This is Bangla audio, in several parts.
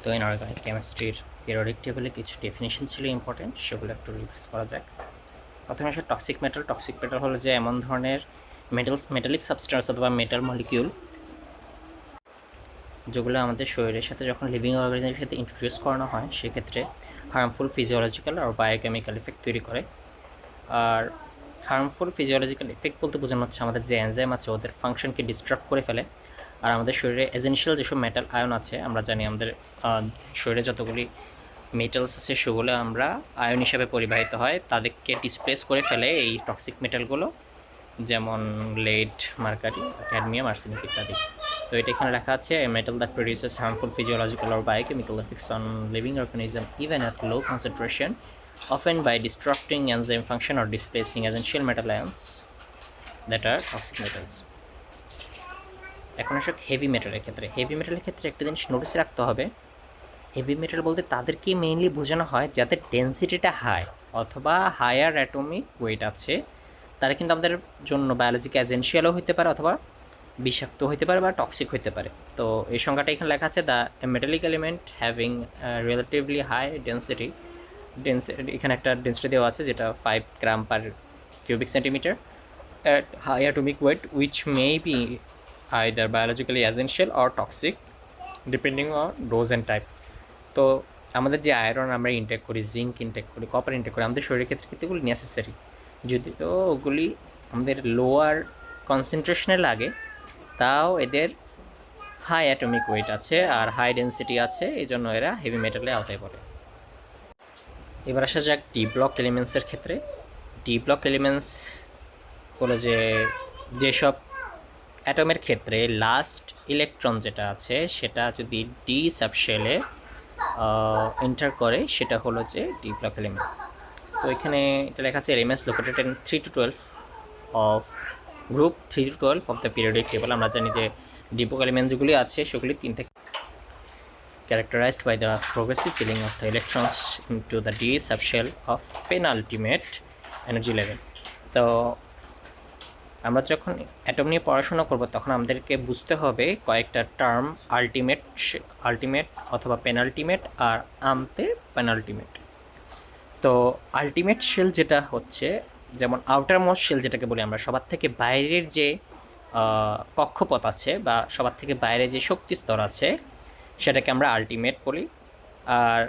তো ইনঅর্গানিক কেমিস্ট্রির পিরিয়ডিক টেবিলে কিছু ডেফিনেশন ছিল ইম্পর্টেন্ট, সেগুলো একটু রিভাইজ করা যাক। প্রথমে আসে টক্সিক মেটাল। টক্সিক মেটাল হলো যে এমন ধরনের মেটালিক সাবস্টেন্স অথবা মেটাল মলিকিউল যেগুলো আমাদের শরীরের সাথে যখন লিভিং অর্গানিজমের সাথে ইন্ট্রোডিউস করানো হয় সেক্ষেত্রে হার্মফুল ফিজিওলজিক্যাল আর বায়োকেমিক্যাল এফেক্ট তৈরি করে। আর হার্মফুল ফিজিওলজিক্যাল এফেক্ট বলতে বোঝানো হচ্ছে আমাদের যে এনজাইম আছে ওদের ফাংশনকে ডিস্টার্ব করে ফেলে। আর আমাদের শরীরে এসেনশিয়াল যেসব মেটাল আয়ন আছে, আমরা জানি আমাদের শরীরে যতগুলি মেটালস আছে সেগুলো আমরা আয়ন হিসাবে পরিবাহিত হয়, তাদেরকে ডিসপ্লেস করে ফেলে এই টক্সিক মেটালগুলো, যেমন লেড, মার্কারি, ক্যাডমিয়াম, আর্সেনিক ইত্যাদি। তো এটা এখানে লেখা আছে metal that produces harmful physiological or biochemical effects on living organism even at low concentration, often by disrupting enzyme function or displacing essential metal ions that are toxic metals. এখন আসলে হেভি মেটালের ক্ষেত্রে একটা জিনিস নোটিস রাখতে হবে, হেভি মেটাল বলতে তাদেরকে মেইনলি বোঝানো হয় যাদের ডেন্সিটিটা হাই অথবা হায়ার অ্যাটমিক ওয়েট আছে, তারা কিন্তু আমাদের জন্য বায়োলজিক্যাল এজেন্সিয়ালও হতে পারে অথবা বিষাক্ত হতে পারে বা টক্সিক হতে পারে। তো এই সংখ্যাটা এখানে লেখা আছে the metallic element having relatively high density, এখানে একটা ডেন্সিটি দেওয়া আছে যেটা 5 gram per cubic centimetre at high atomic weight, which may be either biologically essential or toxic depending on dose and type. তো আমাদের যে আয়রন আমরা ইনটেক করি, জিঙ্ক ইনটেক করি, কপার ইনটেক করি, আমাদের শরীরের ক্ষেত্রে কিন্তু এগুলি নেসেসারি। যদিও ওগুলি আমাদের লোয়ার কনসেন্ট্রেশনে লাগে, তাও এদের হাই অ্যাটমিক ওয়েট আছে আর হাই ডেন্সিটি আছে, এই জন্য এরা হেভি মেটালের আওতায় পড়ে। এবার আসা যাক ডি ব্লক এলিমেন্টসের ক্ষেত্রে। ডি ব্লক এলিমেন্টস হলো যেসব অ্যাটমের ক্ষেত্রে লাস্ট ইলেকট্রন যেটা আছে সেটা যদি ডি সাবশেলে এন্টার করে সেটা হলো যে ডি ব্লক এলিমেন্ট। তো এখানে এটা লেখা আছে elements located in 3 to 12 of group 3 to 12 of the periodic table. আমরা জানি যে ডি ব্লক এলিমেন্ট যেগুলি আছে সেগুলি 3 থেকে characterized by the progressive filling of the electrons into the d subshell of penultimate energy level. তো আমরা যখন অ্যাটম নিয়ে পড়াশোনা করব তখন আমাদেরকে বুঝতে হবে কয়েকটা টার্ম, আলটিমেট অথবা পেনাল্টিমেট আর আনতে পেনাল্টিমেট। তো আলটিমেট শেল যেটা হচ্ছে, যেমন আউটার মোস্ট শেল যেটাকে বলি আমরা, সবার থেকে বাইরের যে কক্ষপথ আছে বা সবার থেকে বাইরে যে শক্তি স্তর আছে সেটাকে আমরা আলটিমেট বলি। আর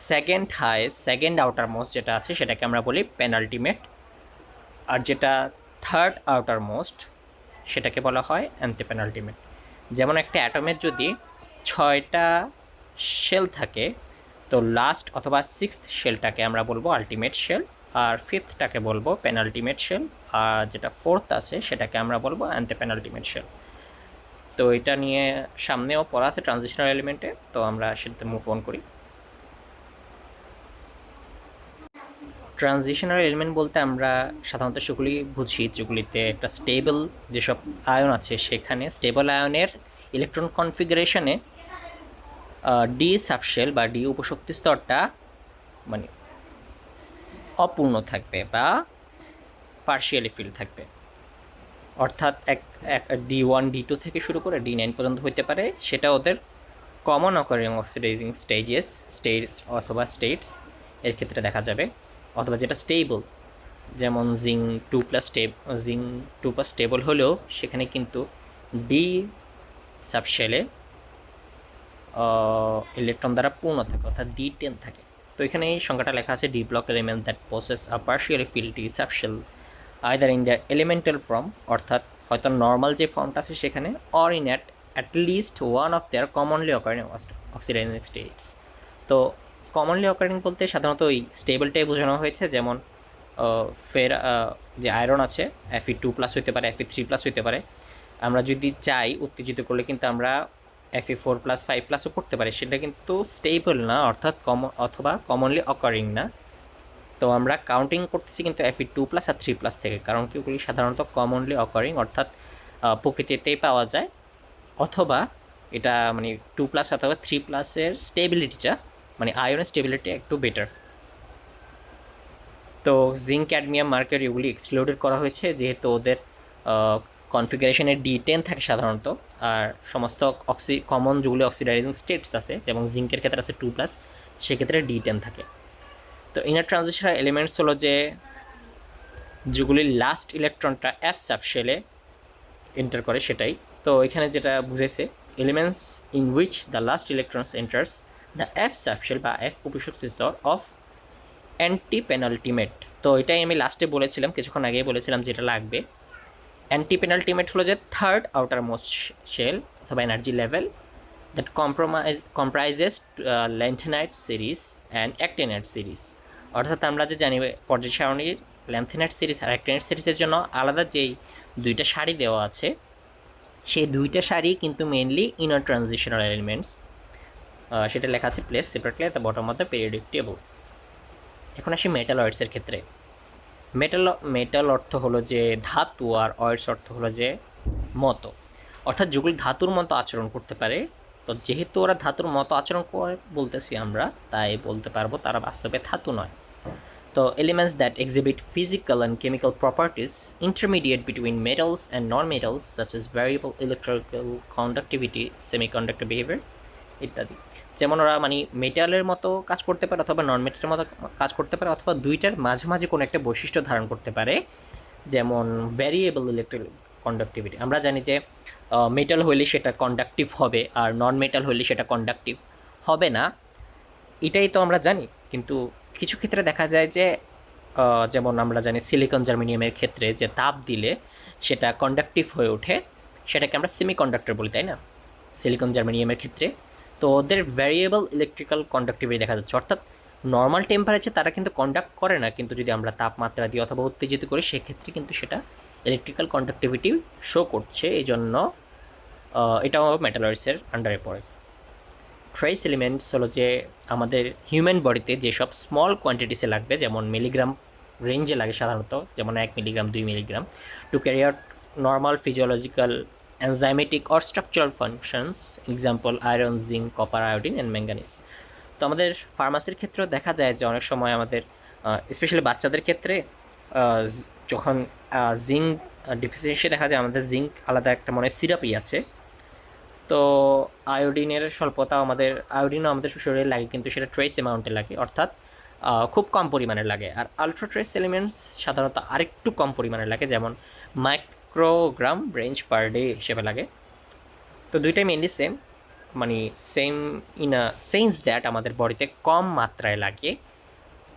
সেকেন্ড আউটার মোস্ট যেটা আছে সেটাকে আমরা বলি পেনাল্টিমেট। আর যেটা থার্ড আউটার মোস্ট সেটাকে বলা হয় অ্যান্টিপেনাল্টিমেট। যেমন একটা অ্যাটমের যদি 6টা শেল থাকে, তো লাস্ট অথবা 6th শেলটাকে আমরা বলবো আলটিমেট শেল, আর 5thটাকে বলবো পেনাল্টিমেট শেল, আর যেটা 4th আছে সেটাকে আমরা বলবো অ্যান্টিপেনাল্টিমেট শেল। তো এটা নিয়ে সামনেও পড়া আছে ট্রানজিশনাল এলিমেন্টে, তো আমরা সেটাতে মুভ অন করি। ট্রানজিশনাল এলিমেন্ট বলতে আমরা সাধারণত সেগুলি বুঝি যেগুলিতে একটা স্টেবল যেসব আয়ন আছে সেখানে স্টেবল আয়নের ইলেকট্রন কনফিগারেশনে ডি সাবশেল বা ডি উপশক্তি স্তরটা মানে অপূর্ণ থাকবে বা পার্শিয়ালি ফিল থাকবে। অর্থাৎ এক D1 D2 থেকে শুরু করে D9 পর্যন্ত হইতে পারে, সেটা ওদের কমন অকারিং অক্সিডাইজিং স্টেজ অথবা স্টেটস এর ক্ষেত্রে দেখা যাবে। অথবা যেটা স্টেবল, যেমন জিঙ্ক 2+ স্টেবল হলেও সেখানে কিন্তু ডি সাবশেলে ইলেকট্রন দ্বারা পূর্ণ থাকে, অর্থাৎ D10 থাকে। তো এখানে এই সংখ্যাটা লেখা আছে D block element that possess a partially field D subshell either in the elemental form, অর্থাৎ হয়তো নর্মাল যে ফর্মটা আছে সেখানে, or in at least one of their commonly occurring oxidising states. তো কমনলি অকারিং বলতে সাধারণত ওই স্টেবলটাই বোঝানো হয়েছে, যেমন যে আয়রন আছে Fe2+ হতে পারে, Fe3+ হতে পারে। আমরা যদি চাই উত্তেজিত করলে কিন্তু আমরা Fe4+, 5+ও করতে পারি, সেটা কিন্তু স্টেবল না, অর্থাৎ অথবা কমনলি অকারিং না। তো আমরা কাউন্টিং করতেছি কিন্তু Fe2+ আর 3+ থেকে, কারণ কি ওগুলি সাধারণত কমনলি অকারিং অর্থাৎ প্রকৃতিতেই পাওয়া যায়, অথবা এটা মানে 2+ অথবা 3+-এর স্টেবিলিটিটা মানে আয়নের স্টেবিলিটি একটু বেটার। তো জিঙ্ক, ক্যাডমিয়াম, মার্কারি এগুলি এক্সক্লুডেড করা হয়েছে যেহেতু ওদের কনফিগারেশনে D10 থাকে সাধারণত, আর সমস্ত কমন যেগুলি অক্সিডাইজিং স্টেটস আছে, যেমন জিঙ্কের ক্ষেত্রে আছে 2+, সেক্ষেত্রে D10 থাকে। তো ইনার ট্রানজিশনাল এলিমেন্টস হলো যেগুলি লাস্ট ইলেকট্রনটা F সাবশেলে এন্টার করে সেটাই। তো এখানে যেটা বুঝেছে, elements in which the last electrons enters the F subshell বা F উপশক্তি স্তর অফ অ্যান্টি পেনাল্টিমেট। তো এটাই আমি লাস্টে বলেছিলাম, কিছুক্ষণ আগেই বলেছিলাম যেটা লাগবে। অ্যান্টি পেনাল্টিমেট হলো যে থার্ড আউটার মোস্ট শেল অথবা energy level that comprises lanthanide series and actinide series. অর্থাৎ আমরা যে জানি পর্যায় সারণীর ল্যান্থেনাইট সিরিজ আর অ্যাক্টিনাইট সিরিজের জন্য আলাদা যেই দুইটা সারি দেওয়া আছে, সেই দুইটা সারি কিন্তু মেনলি ইনার ট্রানজিশনাল এলিমেন্টস। সেটা লেখা আছে place separately at the bottom of the periodic table. এখন আসি মেটালয়েডসের ক্ষেত্রে। মেটাল অর্থ হলো যে ধাতু, আর অয়েডস অর্থ হলো যে মতো, অর্থাৎ যেগুলি ধাতুর মতো আচরণ করতে পারে। তো যেহেতু ওরা ধাতুর মতো আচরণ করে বলতেছি আমরা, তাই বলতে পারবো তারা বাস্তবে ধাতু নয়। তো elements that exhibit physical and chemical properties intermediate between metals and non metals such as variable electrical conductivity, semiconductor behaviour ইত্যাদি। যেমন ওরা মানে মেটালের মতো কাজ করতে পারে অথবা নন মেটালের মতো কাজ করতে পারে, অথবা দুইটার মাঝামাঝি কোনো একটা বৈশিষ্ট্য ধারণ করতে পারে, যেমন ভ্যারিয়েবল ইলেকট্রিক কন্ডাক্টিভিটি। আমরা জানি যে মেটাল হইলে সেটা কন্ডাক্টিভ হবে, আর নন মেটাল হইলে সেটা কন্ডাক্টিভ হবে না, এটাই তো আমরা জানি। কিন্তু কিছু ক্ষেত্রে দেখা যায় যে যেমন আমরা জানি সিলিকন জার্মেনিয়ামের ক্ষেত্রে যে তাপ দিলে সেটা কন্ডাক্টিভ হয়ে ওঠে, সেটাকে আমরা সেমিকন্ডাক্টর বলি, তাই না, সিলিকন জার্মেনিয়ামের ক্ষেত্রে। তো ওদের ভ্যারিয়েবল ইলেকট্রিক্যাল কন্ডাক্টিভিটি দেখা যাচ্ছে, অর্থাৎ নর্মাল টেম্পারেচার তারা কিন্তু কন্ডাক্ট করে না, কিন্তু যদি আমরা তাপমাত্রা দিই অথবা উত্তেজিত করি সেক্ষেত্রে কিন্তু সেটা ইলেকট্রিক্যাল কন্ডাক্টিভিটি শো করছে। এই জন্য এটাও মেটালয়েডসের আন্ডারে পড়ে। ট্রেস এলিমেন্টস হলো যে আমাদের হিউম্যান বডিতে যেসব স্মল কোয়ান্টিটিসে লাগবে, যেমন মিলিগ্রাম রেঞ্জে লাগে সাধারণত, যেমন 1 milligram 2 milligram, two carry out normal physiological enzymatic or structural functions, example iron, zinc, copper, iodine and manganese. তো আমাদের ফার্মাসির ক্ষেত্রেও দেখা যায় যে অনেক সময় আমাদের স্পেশালি বাচ্চাদের ক্ষেত্রে যখন জিঙ্ক ডিফিসিয়েন্সি দেখা যায়, আমাদের জিঙ্ক আলাদা একটা মনে সিরাপই আছে। তো আয়োডিনের স্বল্পতা, আয়োডিনও আমাদের শরীরে লাগে, কিন্তু সেটা ট্রেস অ্যামাউন্টে লাগে, অর্থাৎ খুব কম পরিমাণে লাগে। আর আলট্রা ট্রেস এলিমেন্টস সাধারণত আরেকটু কম পরিমাণে লাগে, যেমন মাইক্রোগ্রাম রেঞ্জ পার ডে হিসেবে লাগে। তো দুইটাই মেনলি সেম, মানে same in a sense that আমাদের বডিতে কম মাত্রায় লাগে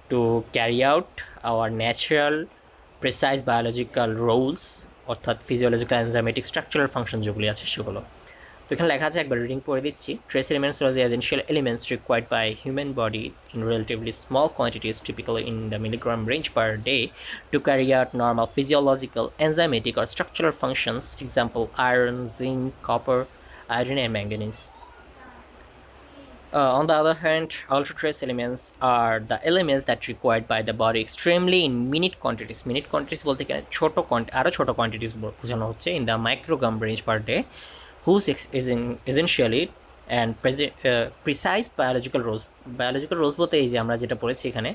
to carry out our natural precise biological roles, অর্থাৎ ফিজিওলজিক্যাল এনজাইমেটিক স্ট্রাকচারাল ফাংশন যেগুলি আছে সেগুলো। তো এখানে লেখা আছে, একবার রিডিং পড়ে দিচ্ছি। ট্রেস এলিমেন্টস হলো যে essential elements required by human body in relatively small quantities, typically in the milligram range per day, to carry out normal physiological enzymatic or structural functions, example iron, zinc, copper, iron and manganese. On the other hand, ultra trace elements are the elements that required by the body extremely in minute quantities. Minute quantities বলতে গেলে আরও ছোটো quantities বোঝানো হচ্ছে, in the microgram range per day, whose is essentially and precise biological roles. Biological roles বলতে এই যে আমরা যেটা পড়েছি এখানে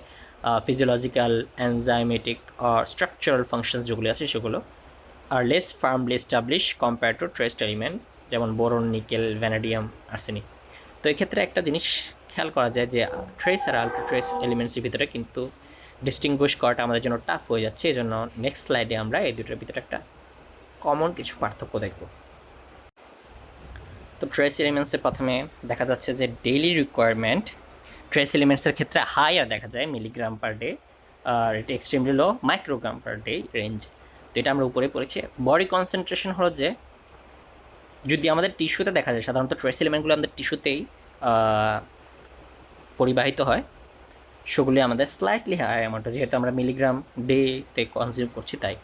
physiological, enzymatic or structural functions যেগুলো আছে সেগুলো are less firmly established compared to trace element, যেমন বোরন, নিকেল, ভ্যানাডিয়াম, আর্সেনিক। তো এক্ষেত্রে একটা জিনিস খেয়াল করা যায় যে ট্রেস আর আলট্রা ট্রেস এলিমেন্টসের ভিতরে কিন্তু ডিস্টিংগুইশ করাটা আমাদের জন্য টাফ হয়ে যাচ্ছে। এই জন্য নেক্সট স্লাইডে আমরা এই দুটোর ভিতরে একটা কমন কিছু পার্থক্য দেখব। তো ট্রেস এলিমেন্টসের প্রথমে দেখা যাচ্ছে যে ডেইলি রিকোয়ারমেন্ট ট্রেস এলিমেন্টসের ক্ষেত্রে হাইয়ার দেখা যায় মিলিগ্রাম পার ডে, আর এটা এক্সট্রিমলি লো মাইক্রোগ্রাম পার ডে রেঞ্জ। তো এটা আমরা উপরে পড়েছি। বডি কনসেন্ট্রেশন হলো যে যদি আমাদের টিস্যুতে দেখা যায়, সাধারণত ট্রেস এলিমেন্টগুলো আমাদের টিস্যুতেই পরিবাহিত হয়, সেগুলি আমাদের স্লাইটলি হাই অ্যামাউন্টে, যেহেতু আমরা মিলিগ্রাম ডেতে কনজিউম করছি তাই।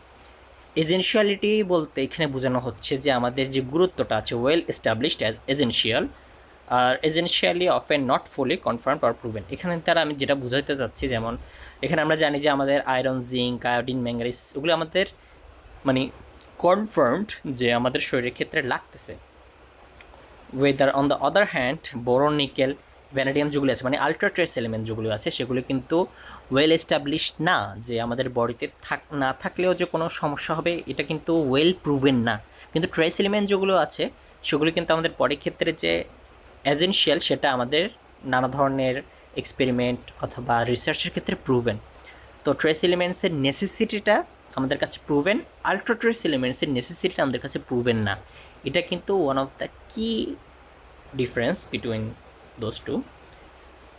এজেন্সিয়ালিটি বলতে এখানে বোঝানো হচ্ছে যে আমাদের যে গুরুত্বটা আছে, ওয়েল এস্টাবলিশড অ্যাজ এজেন্সিয়াল, আর essentially often not fully confirmed or proven. এখানে তারা আমি যেটা বোঝাতে চাচ্ছি, যেমন এখানে আমরা জানি যে আমাদের আয়রন, জিঙ্ক, আয়োডিন, ম্যাঙ্গানিজ ওগুলো আমাদের মানে কনফার্মড যে আমাদের শরীরের ক্ষেত্রে লাগতেছে। Weather on the other hand boron, nickel vanadium যেগুলো আছে মানে আলট্রা ট্রেস এলিমেন্ট যেগুলো আছে সেগুলো কিন্তু ওয়েল এস্টাবলিশড না, যে আমাদের বডিতে না থাকলেও যে কোনো সমস্যা হবে এটা কিন্তু ওয়েল প্রুভেন না। কিন্তু ট্রেস এলিমেন্ট যেগুলো আছে সেগুলো কিন্তু আমাদের বডির ক্ষেত্রে যে এসেনশিয়াল সেটা আমাদের নানা ধরনের এক্সপেরিমেন্ট অথবা রিসার্চের ক্ষেত্রে প্রুভেন। তো ট্রেস এলিমেন্টসের নেসেসিটিটা আমাদের কাছে প্রুভেন, আলট্রা ট্রেস এলিমেন্টসের নেসেসিটিটা আমাদের কাছে প্রুভেন না। এটা কিন্তু ওয়ান অফ দ্য কি ডিফারেন্স বিটুইন দোজ টু।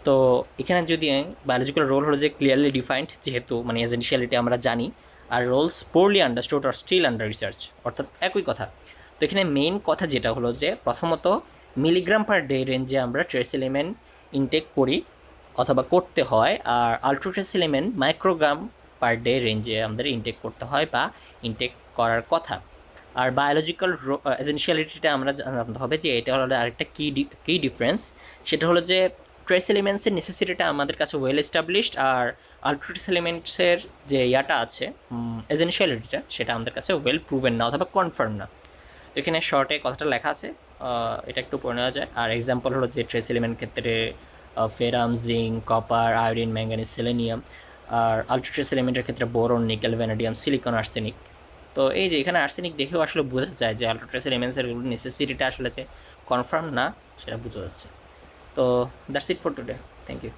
তো এখানে যদি বায়োলজিক্যাল রোল হলো যে ক্লিয়ারলি ডিফাইন্ড, যেহেতু মানে এসেনশিয়ালিটি আমরা জানি, আর রোলস পোরলি আন্ডারস্টুড আর স্টিল আন্ডার রিসার্চ, অর্থাৎ একই কথা। তো এখানে মেইন কথা যেটা হলো যে প্রথমত মিলিগ্রাম পার ডে রেঞ্জে আমরা ট্রেস এলিমেন্ট ইনটেক করি অথবা করতে হয়, আর ultra trace element microgram per day রেঞ্জে আমাদের ইনটেক করতে হয় বা ইনটেক করার কথা। আর বায়োলজিক্যাল এসেনশিয়ালিটিটা আমরা জানতে হবে যে এটা হলো আরেকটা কি ডিফারেন্স, সেটা হলো যে ট্রেস এলিমেন্টসের নেসেসিটিটা আমাদের কাছে ওয়েল এস্টাবলিশড, আর আলট্রা ট্রেস এলিমেন্টসের যে ইয়াটা আছে এসেনশিয়ালিটিটা সেটা আমাদের কাছে ওয়েল প্রুভেন না অথবা কনফার্ম না। তো এখানে শর্টে কথাটা লেখা আছে, এটা একটু পড়ে নেওয়া যায়। আর এক্সাম্পল হলো যে ট্রেস এলিমেন্ট ক্ষেত্রে ferrum, zinc, copper, iodine, manganese, selenium. আর আলট্রা ট্রেস এলিমেন্টের ক্ষেত্রে boron, nickel, vanadium, silicon, arsenic. তো এই যে এখানে আর্সেনিক দেখেও আসলে বোঝা যায় যে আলট্রা ট্রেস এলিমেন্টসের নেসেসিটিটা আসলে যে কনফার্ম না সেটা বোঝা যাচ্ছে। তো that's it for today, thank you.